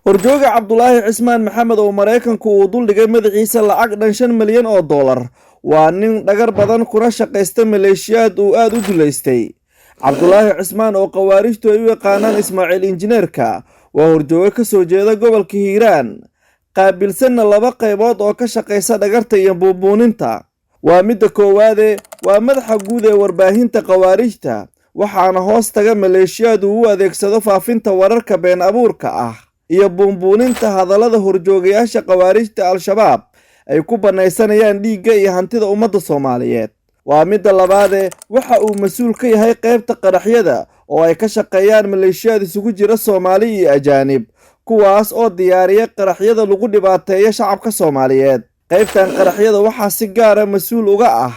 horjooga Cabdulaahi Cismaan Maxamed oo Mareykanku uu dul dhigay madaxiisa lacag dhan 5 milyan oo dollar waa nin dhagar badan kuna shaqeysta maleeshiyad uu aad u duleystay. Cabdulaahi Cismaan oo qawaarijtu ay u yaqaanaan Ismaaciil Injineerka waa horjooga ka soo jeeda gobolka Hiiraan, qaabilsanna laba qaybood oo ka shaqeysa dhagarta iyo buubuuninta. waa midda koowaad waa madaxa guud ee warbaahinta qawaarijta, waxaana hoos taga maleeshiyad uu u adeegsado faafinta wararka been abuurka ah iyo buunbuuninta hadallada horjoogayaasha qawaarijta Al-Shabaab ay ku banaysanayaan dhiigga iyo hantida ummadda Soomaaliyeed. waa midda labaad waxa uu mas'uul ka yahay qaybta qaraxyada oo ay ka shaqeeyaan maleeshiyad isugu jira Soomaali iyo ajaanib, kuwaas oo diyaariya qaraxyada lagu dhibaateeyo shacabka Soomaaliyeed. qaybtan qaraxyada waxaa si gaar ah mas'uul uga ah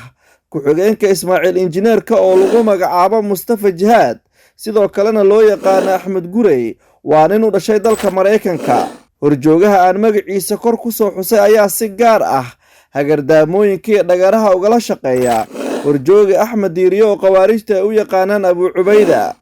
ku-xigeenka Ismaaciil Injineerka oo lagu magacaabo Mustafa Jihaad, sidoo kalena loo yaqaan Axmed Gurey, waa nin u dhashay dalka Mareykanka. horjoogaha aan magaciisa kor ku soo xusay ayaa si gaar ah hagardaamooyinka iyo dhagaraha ugala shaqeeya horjooga Axmed Diiriyo oo qawaarijta ay u yaqaanaan Abu Cubayda.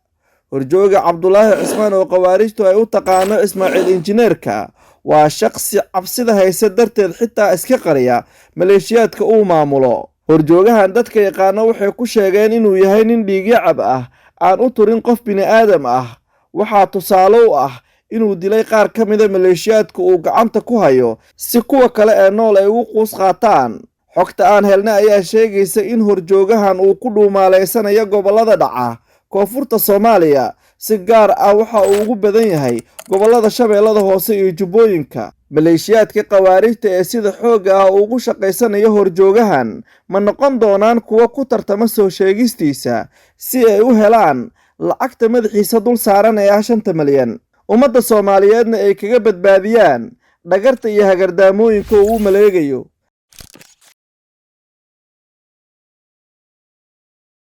horjooga Cabdulaahi Cismaan oo qawaarijtu ay u taqaano Ismaaciil Injineerka waa shakhsi cabsida haysa darteed xitaa iska qariya maleeshiyadka uu maamulo. horjoogahan dadka yaqaana waxay ku sheegeen inuu yahay nin dhiigyacab ah, aan u turin qof bini'aadam ah. waxaa tusaale u ah inuu dilay qaar ka mida maleeshiyadka uu gacanta ku hayo si kuwa kale ee nool ay ugu quus qaataan. xogta aan helnay ayaa sheegaysa in horjoogahan uu ku dhuumaaleysanayo gobollada dhaca koonfurta Soomaaliya, si gaar ah waxa uu ugu badan yahay gobollada Shabeellada Hoose iyo Jubbooyinka. maleeshiyadka qawaarijta ee sida xoogga ah ugu shaqeysanayo horjoogahan ma noqon doonaan kuwa ku tartama soo sheegistiisa si ay u helaan lacagta madaxiisa dul saaran ee 5 milyan, ummadda Soomaaliyeedna ay kaga badbaadiyaan dhagarta iyo hagardaamooyinka uu maleegayo.